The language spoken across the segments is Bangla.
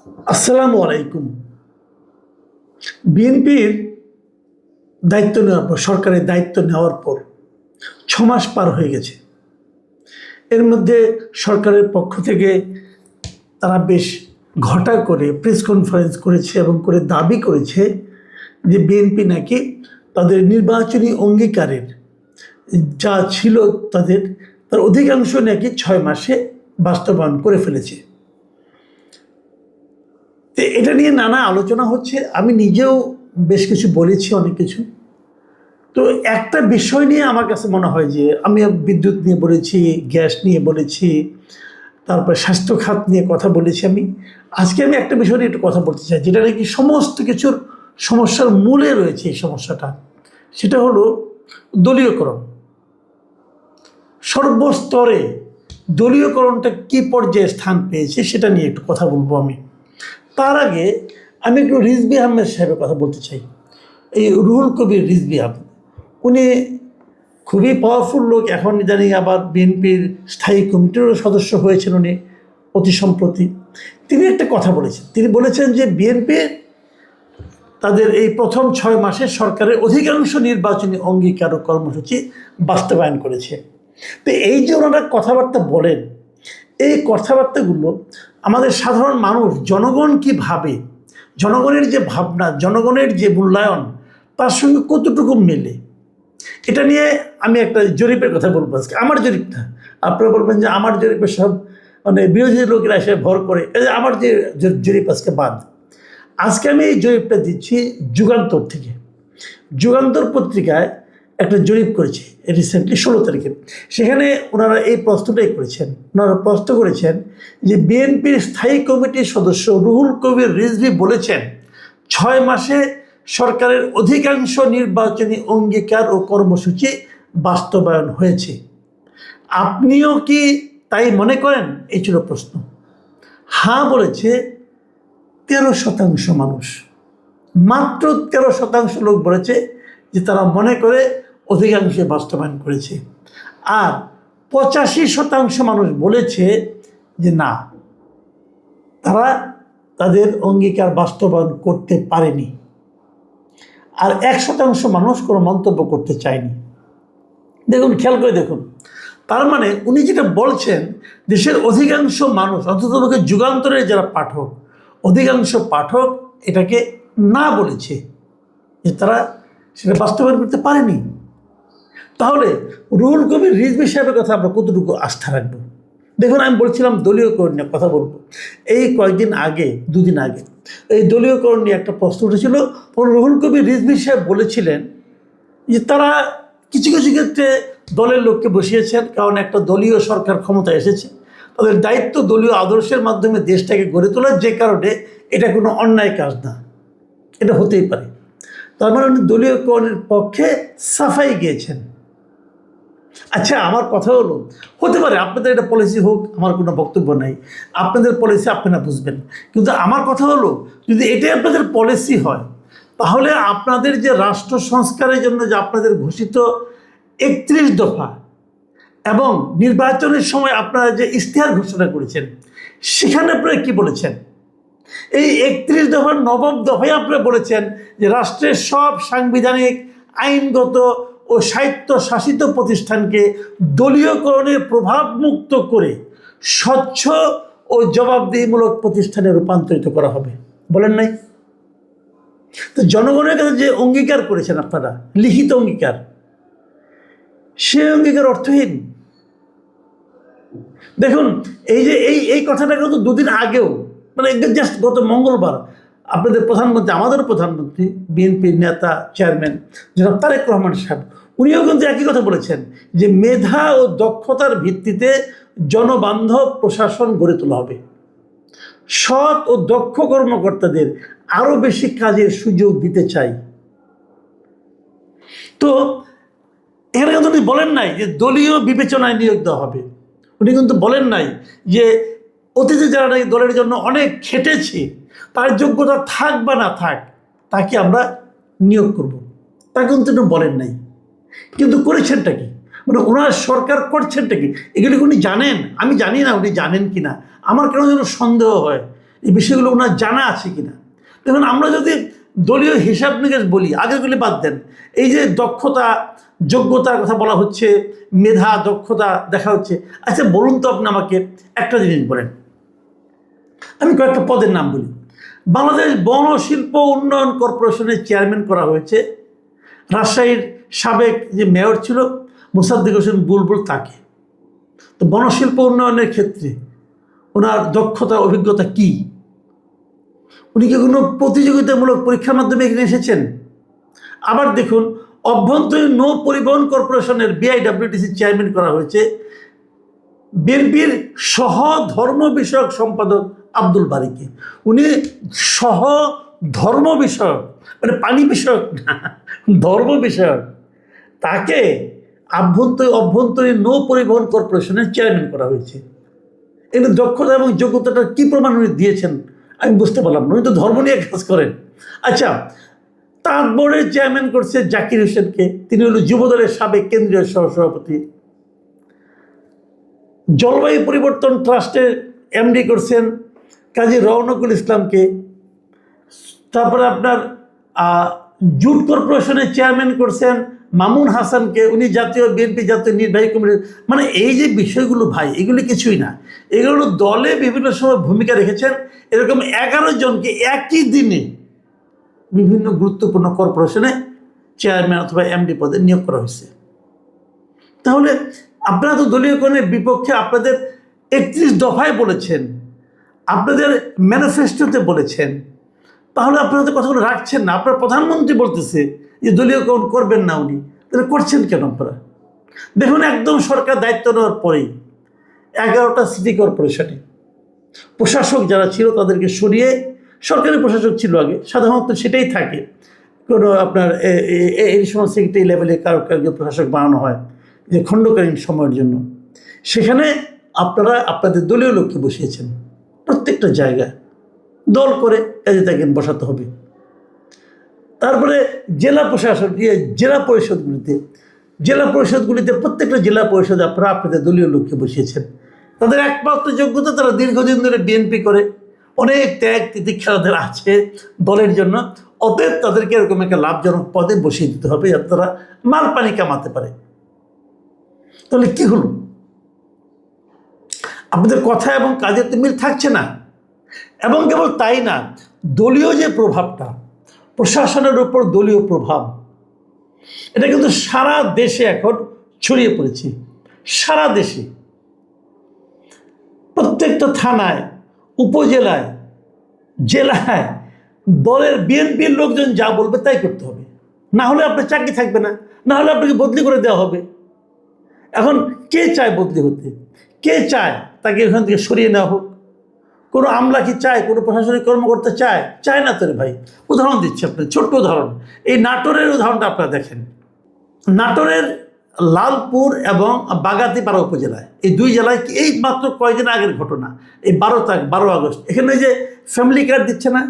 আসসালামু আলাইকুম। বিএনপির দায়িত্ব নেওয়ার পর, সরকারের দায়িত্ব নেওয়ার পর 6 মাস পার হয়ে গেছে। এর মধ্যে সরকারের পক্ষ থেকে তারা বেশ ঘটা করে প্রেস কনফারেন্স করেছে এবং করে দাবি করেছে যে বিএনপি নাকি তাদের নির্বাচনী অঙ্গীকারের যা ছিল তার অধিকাংশ নাকি 6 মাসে বাস্তবায়ন করে ফেলেছে। তো এটা নিয়ে নানা আলোচনা হচ্ছে। আমি নিজেও বেশ কিছু বলেছি, অনেক কিছু। তো একটা বিষয় নিয়ে আমার কাছে মনে হয় যে আমি বিদ্যুৎ নিয়ে বলেছি, গ্যাস নিয়ে বলেছি, তারপরে স্বাস্থ্য খাত নিয়ে কথা বলেছি। আজকে আমি একটা বিষয় নিয়ে একটু কথা বলতে চাই, যেটা নাকি সমস্ত কিছুর সমস্যার মূলে রয়েছে। এই সমস্যাটা, সেটা হলো দলীয়করণ। সর্বস্তরে দলীয়করণটা কী পর্যায়ে স্থান পেয়েছে সেটা নিয়ে একটু কথা বলবো আমি। তার আগে আমি একটু রিজভী আহমেদ সাহেবের কথা বলতে চাই। এই রুহুল কবির রিজভী আহমেদ, উনি খুবই পাওয়ারফুল লোক। এখন জানি আবার বিএনপির স্থায়ী কমিটিরও সদস্য হয়েছেন উনি অতি সম্প্রতি। তিনি একটা কথা বলেছেন। তিনি বলেছেন যে বিএনপি তাদের এই প্রথম 6 মাসে সরকারের অধিকাংশ নির্বাচনী অঙ্গীকার ও কর্মসূচি বাস্তবায়ন করেছে। তো এই যে ওনারা কথাবার্তা বলেন, এই কথাবার্তাগুলো আমাদের সাধারণ মানুষ, জনগণ কি ভাবে, জনগণের যে ভাবনা, জনগণের যে মূল্যায়ন, তার সঙ্গে কতটুকু মেলে, এটা নিয়ে আমি একটা জরিপের কথা বলবো আজকে। আমার জরিপটা, আপনারা বলবেন যে আমার জরিপে সব বিরোধী লোকেরা এসে ভর করে, আমার যে জরিপ আজকে বাদ। আজকে আমি এই জরিপটা দিচ্ছি যুগান্তর থেকে। যুগান্তর পত্রিকায় একটা জরিপ করেছে রিসেন্টলি 16 তারিখে। সেখানে ওনারা এই প্রশ্নটাই করেছেন। ওনারা প্রশ্ন করেছেন যে বিএনপির স্থায়ী কমিটির সদস্য রুহুল কবির রিজভী বলেছেন 6 মাসে সরকারের অধিকাংশ নির্বাচনী অঙ্গীকার ও কর্মসূচি বাস্তবায়ন হয়েছে। আপনিও কি তাই মনে করেন? এই ছিল প্রশ্ন। হ্যাঁ বলেছে 13% মানুষ। মাত্র 13% লোক বলেছে যে তারা মনে করে অধিকাংশে বাস্তবায়ন করেছে। আর 85% মানুষ বলেছে যে না, তারা তাদের অঙ্গীকার বাস্তবায়ন করতে পারেনি। আর 1% মানুষ কোনো মন্তব্য করতে চায়নি। দেখুন, খেয়াল করে দেখুন। তার মানে উনি যেটা বলছেন, দেশের অধিকাংশ মানুষ, অন্তত যুগান্তরের যারা পাঠক, অধিকাংশ পাঠক এটাকে না বলেছে, যে তারা সেটা বাস্তবায়ন করতে পারেনি। তাহলে রুহুল কবির রিজভী সাহেবের কথা আমরা কতটুকু আস্থা রাখবো? দেখুন, আমি বলছিলাম দলীয়করণ নিয়ে কথা বলবো। এই কয়েকদিন আগে, 2 দিন আগে, এই দলীয়করণ নিয়ে একটা প্রশ্ন উঠেছিল। রুহুল কবির রিজভী সাহেব বলেছিলেন যে তারা কিছু কিছু ক্ষেত্রে দলের লোককে বসিয়েছেন, কারণ একটা দলীয় সরকার ক্ষমতায় এসেছে, তাদের দায়িত্ব দলীয় আদর্শের মাধ্যমে দেশটাকে গড়ে তোলার, যে কারণে এটা কোনো অন্যায় কাজ না, এটা হতেই পারে। তার মানে উনি দলীয়করণের পক্ষে সাফাই গিয়েছেন। আচ্ছা, আমার কথা হলো, হতে পারে আপনাদের এটা পলিসি হোক, আমার কোনো বক্তব্য নাই, আপনাদের পলিসি আপনারা বুঝবেন। কিন্তু আমার কথা হলো, যদি এটাই আপনাদের পলিসি হয়, তাহলে আপনাদের যে রাষ্ট্র সংস্কারের জন্য যে আপনাদের ঘোষিত 31 দফা এবং নির্বাচনের সময় আপনারা যে ইশতেহার ঘোষণা করেছেন, সেখানে আপনারা কী বলেছেন? এই 31 দফার 9ম দফায় আপনারা বলেছেন যে রাষ্ট্রের সব সাংবিধানিক, আইনগত ও স্বায়ত্তশাসিত প্রতিষ্ঠানকে দলীয়করণের প্রভাব মুক্ত করে স্বচ্ছ ও জবাবদিহিমূলক প্রতিষ্ঠানে রূপান্তরিত করা হবে, বলেন নাই? তো জনগণের কাছে যে অঙ্গীকার করেছেন আপনারা, লিখিত অঙ্গীকার, সে অঙ্গীকার অর্থহীন। দেখুন, এই যে এই কথাটা কিন্তু 2 দিন আগেও, মানে জাস্ট গত মঙ্গলবার, আপনাদের প্রধানমন্ত্রী, আমাদের প্রধানমন্ত্রী, বিএনপির নেতা, চেয়ারম্যান জনাব তারেক রহমান সাহেব, উনিও কিন্তু একই কথা বলেছেন যে মেধা ও দক্ষতার ভিত্তিতে জনবান্ধব প্রশাসন গড়ে তোলা হবে। সৎ ও দক্ষ কর্মকর্তাদের আরও বেশি কাজের সুযোগ দিতে চাই। তো এখানে কিন্তু উনি বলেন নাই যে দলীয় বিবেচনায় নিয়োগ দেওয়া হবে। উনি কিন্তু বলেন নাই যে অতীতে যারা নাকি দলের জন্য অনেক খেটেছে, তার যোগ্যতা থাক বা না থাক, তাকে আমরা নিয়োগ করব, তা কিন্তু উনি বলেন নাই। কিন্তু করেছেনটা কি? মানে ওনার সরকার করছেনটা কি? এগুলি উনি জানেন, আমি জানি না উনি জানেন কি না। আমার কেন যেন সন্দেহ হয় এই বিষয়গুলো ওনার জানা আছে কিনা। দেখুন, আমরা যদি দলীয় হিসাব নিকাশ বলি, আগেগুলি বাদ দেন, এই যে দক্ষতা যোগ্যতার কথা বলা হচ্ছে, মেধা দক্ষতা দেখা হচ্ছে, আচ্ছা বলুন তো আপনি আমাকে একটা জিনিস বলেন, আমি কয়েকটা পদের নাম বলি। বাংলাদেশ বন শিল্প উন্নয়ন কর্পোরেশনের চেয়ারম্যান করা হয়েছে রাজশাহীর সাবেক যে মেয়র ছিল মোসাদ্দেক হোসেন বুলবুল, তাকে। তো বনশিল্প উন্নয়নের ক্ষেত্রে ওনার দক্ষতা অভিজ্ঞতা কি? উনি কি কোনো প্রতিযোগিতামূলক পরীক্ষার মাধ্যমে এখানে এসেছেন? আবার দেখুন, অভ্যন্তরীণ নৌ পরিবহন কর্পোরেশনের BIWTC চেয়ারম্যান করা হয়েছে বিএনপির সহ ধর্ম বিষয়ক সম্পাদক আব্দুল বারীকে। উনি সহ ধর্ম বিষয়ক, মানে পানি বিষয়ক না, ধর্ম বিষয়ক, তাকে অভ্যন্তরীণ নৌ পরিবহন কর্পোরেশনের চেয়ারম্যান করা হয়েছে। এর দক্ষতা এবং যোগ্যতাটা কি প্রমাণ উনি দিয়েছেন আমি বুঝতে পারলাম না। উনি তো ধর্ম নিয়ে কাজ করেন। আচ্ছা, তাঁত বোর্ডের চেয়ারম্যান করছে জাকির হোসেনকে, তিনি হল যুবদলের সাবেক কেন্দ্রীয় সহসভাপতি। জলবায়ু পরিবর্তন ট্রাস্টের MD করছেন কাজী রওনকুল ইসলামকে। তারপরে আপনার জুট কর্পোরেশনের চেয়ারম্যান করছেন মামুন হাসানকে, উনি বিএনপি জাতীয় নির্বাহী কমিটির। মানে এই যে বিষয়গুলো ভাই, এগুলি কিছুই না, এগুলো দলে বিভিন্ন সময় ভূমিকা রেখেছেন। এরকম 11 জনকে একই দিনে বিভিন্ন গুরুত্বপূর্ণ কর্পোরেশনে চেয়ারম্যান অথবা MD পদে নিয়োগ করা হয়েছে। তাহলে আপনারা তো দলীয়করণের বিপক্ষে আপনাদের 31 দফায় বলেছেন, আপনাদের ম্যানিফেস্টোতে বলেছেন, তাহলে আপনারা তো কথাগুলো রাখছেন না। আপনার প্রধানমন্ত্রী বলতেছে যে দলীয়করণ করবেন না, উনি তাহলে করছেন কেন আপনারা? দেখুন, একদম সরকার দায়িত্ব নেওয়ার পরেই 11টা সিটি কর্পোরেশনে প্রশাসক যারা ছিল তাদেরকে সরিয়ে, সরকারি প্রশাসক ছিল আগে, সাধারণত সেটাই থাকে, কোনো আপনার এই সময় সেক্রেটারি লেভেলে কারো প্রশাসক বানানো হয় যে খণ্ডকালীন সময়ের জন্য। সেখানে আপনারা আপনাদের দলীয় লোককে বসিয়েছেন প্রত্যেকটা জায়গায়, দল করে কাজে তাকে বসাতে হবে। তারপরে জেলা প্রশাসন, জেলা পরিষদগুলিতে প্রত্যেকটা জেলা পরিষদে আপনারা আপনাদের দলীয় লোককে বসিয়েছেন। তাদের একমাত্র যোগ্যতা, তারা দীর্ঘদিন ধরে বিএনপি করে, অনেক ত্যাগ তিতিক্ষা তাদের আছে দলের জন্য। অতএব তাদেরকে এরকম একটা লাভজনক পদে বসিয়ে দিতে হবে যাতে তারা মাল পানি কামাতে পারে। তাহলে কি হলো? আপনাদের কথা এবং কাজের তো মিল থাকছে না। এবং কেবল তাই না, দলীয় যে প্রভাবটা, প্রশাসনের উপর দলীয় প্রভাব, এটা কিন্তু সারা দেশে এখন ছড়িয়ে পড়েছে। সারা দেশে প্রত্যেকটা থানায়, উপজেলায়, জেলায় দলের বিএনপির লোকজন যা বলবে তাই করতে হবে, না হলে আপনার চাকরি থাকবে না, না হলে আপনাকে বদলি করে দেওয়া হবে। এখন কে চায় বদলি হতে? কে চায় তাকে এখান থেকে সরিয়ে নেওয়া হোক? কোনো আমলা কি চায়? কোনো প্রশাসনিক কর্মকর্তা চায়? চায় না তো রে ভাই। উদাহরণ দিচ্ছি আপনার, ছোট্ট উদাহরণ। এই নাটোরের উদাহরণটা আপনারা দেখেন। নাটোরের লালপুর এবং বাগাতিপাড়া উপজেলায়, এই দুই জেলায় এই মাত্র কয়েকদিন আগের ঘটনা, এই 12 আগস্ট, এখানে যে ফ্যামিলি কার্ড দিচ্ছে না,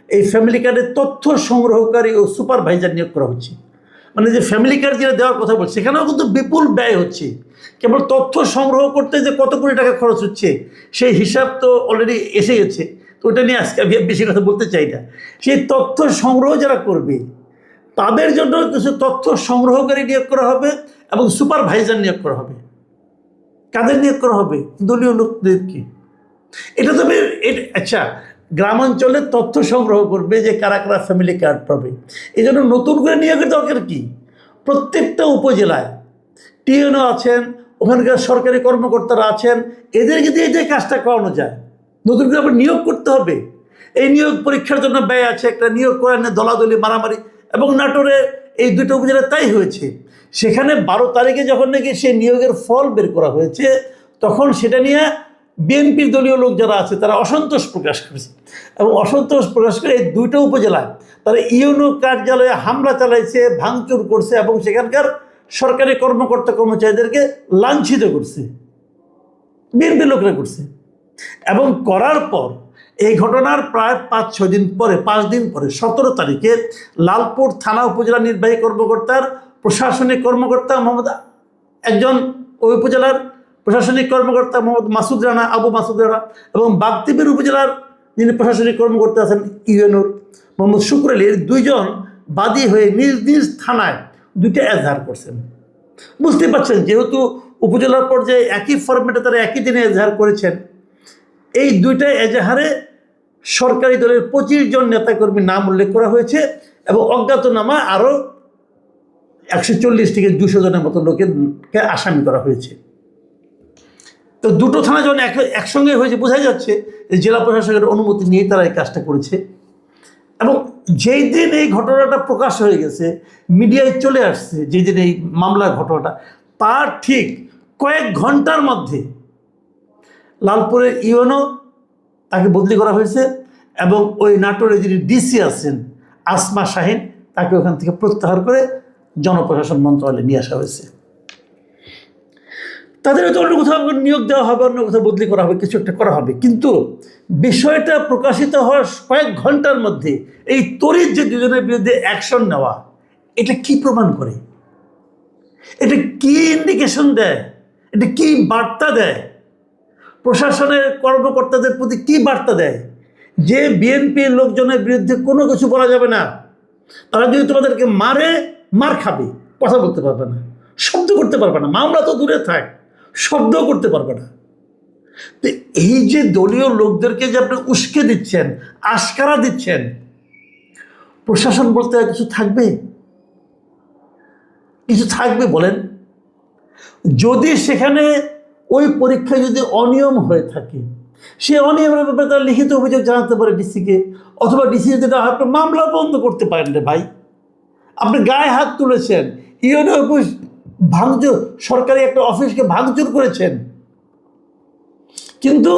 এই ফ্যামিলি কার্ডের তথ্য সংগ্রহকারী ও সুপারভাইজার নিয়োগ করা হচ্ছে। মানে যে ফ্যামিলি কার্ড যেটা দেওয়ার কথা বলছে, সেখানেও কিন্তু বিপুল ব্যয় হচ্ছে। কেবল তথ্য সংগ্রহ করতে যে কত কোটি টাকা খরচ হচ্ছে সেই হিসাব তো অলরেডি এসে গেছে। তো ওটা নিয়ে আজকে আমি বেশি কথা বলতে চাই না। সেই তথ্য সংগ্রহ যারা করবে তাদের জন্য কিছু তথ্য সংগ্রহকারী নিয়োগ করা হবে এবং সুপারভাইজার নিয়োগ করা হবে। কাদের নিয়োগ করা হবে? দলীয় লোকদেরকে। এটা তবে আচ্ছা, গ্রামাঞ্চলে তথ্য সংগ্রহ করবে যে কারা কারা ফ্যামিলি কার্ড পাবে, এই জন্য নতুন করে নিয়োগের দরকার কি? প্রত্যেকটা উপজেলায় টিএনও আছেন, ওখানকার সরকারি কর্মকর্তারা আছেন, এদেরকে দিয়ে যে কাজটা করানো যায়। নতুন করে আবার নিয়োগ করতে হবে। এই নিয়োগ পরীক্ষার জন্য ব্যয় আছে, একটা নিয়োগ করে দলাদলি মারামারি। এবং নাটোরে এই দুটো উপজেলায় তাই হয়েছে। সেখানে 12 তারিখে যখন নাকি সেই নিয়োগের ফল বের করা হয়েছে, তখন সেটা নিয়ে বিএনপির দলীয় লোক যারা আছে তারা অসন্তোষ প্রকাশ করেছে। এবং অসন্তোষ প্রকাশ করে এই দুটো উপজেলায় তারা ইউনো কার্যালয়ে হামলা চালাইছে, ভাঙচুর করছে এবং সেখানকার সরকারি কর্মকর্তা কর্মচারীদেরকে লাঞ্ছিত করছে, বিএনপি লোকরা করছে। এবং করার পর এই ঘটনার প্রায় 5-6 দিন পরে, 5 দিন পরে 17 তারিখে লালপুর থানা উপজেলা নির্বাহী কর্মকর্তার প্রশাসনিক কর্মকর্তা একজন ওই উপজেলার প্রশাসনিক কর্মকর্তা মোহাম্মদ মাসুদ রানা, আবু মাসুদ রানা, এবং বাগতিবির উপজেলার যিনি প্রশাসনিক কর্মকর্তা আছেন ইউএনওর, মোহাম্মদ শুক্র আলী, এর দুইজন বাদী হয়ে নিজ নিজ থানায় দুইটা এজাহার করছেন। বুঝতে পারছেন, যেহেতু উপজেলার পর্যায়ে একই ফরম্যাটে তারা একই দিনে এজাহার করেছেন, এই দুইটা এজাহারে সরকারি দলের 25 জন নেতাকর্মীর নাম উল্লেখ করা হয়েছে এবং অজ্ঞাতনামা আরও 140 থেকে 200 জনের মতো লোককে আসামি করা হয়েছে। তো দুটো থানা যখন একসঙ্গে হয়েছে, বোঝা যাচ্ছে যে জেলা প্রশাসকের অনুমতি নিয়েই তারা এই কাজটা করেছে। এবং যেই দিন এই ঘটনাটা প্রকাশ হয়ে গেছে, মিডিয়ায় চলে আসছে, যেই দিন এই মামলার ঘটনাটা, তার ঠিক কয়েক ঘন্টার মধ্যে লালপুরের ইউএনও তাকে বদলি করা হয়েছে এবং ওই নাটোরে যিনি ডিসি আছেন আসমা শাহিন, তাকে ওখান থেকে প্রত্যাহার করে জনপ্রশাসন মন্ত্রণালয়ে নিয়ে আসা হয়েছে। তাদের হয়তো অন্য কোথাও নিয়োগ দেওয়া হবে, অন্য কোথাও বদলি করা হবে, কিছু একটা করা হবে। কিন্তু বিষয়টা প্রকাশিত হওয়ার কয়েক ঘন্টার মধ্যে এই তড়িৎ যে দুজনের বিরুদ্ধে অ্যাকশন নেওয়া, এটা কি প্রমাণ করে? এটা কি ইন্ডিকেশন দেয়? এটা কি বার্তা দেয়? প্রশাসনের কর্মকর্তাদের প্রতি কি বার্তা দেয়? যে বিএনপির লোকজনের বিরুদ্ধে কোনো কিছু বলা যাবে না, তারা যদি তোমাদেরকে মারে, মার খাবে, কথা বলতে পারবে না, শব্দ করতে পারবে না, মামলা তো দূরে থাক, শব্দ করতে পারবে না। তো এই যে দলীয় লোকদেরকে যে আপনি উস্কে দিচ্ছেন, আশকারা দিচ্ছেন, প্রশাসন বলতে আর কিছু থাকবে? কিছু থাকবে বলেন? যদি সেখানে ওই পরীক্ষায় যদি অনিয়ম হয়ে থাকে, সে অনিয়মের ব্যাপারে তারা লিখিত অভিযোগ জানাতে পারে ডিসিকে, অথবা ডিসি যদি না হয়, আপনি মামলা বন্ধ করতে পারেন রে ভাই। আপনি গায়ে হাত তুলেছেন, ইউএনও অফিস ভাঙচুর, সরকারি একটা অফিসকে ভাঙচুর করেছেন, কিন্তু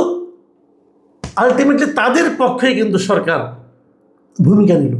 আলটিমেটলি তাদের পক্ষে কিন্তু সরকার ভূমিকা নিল।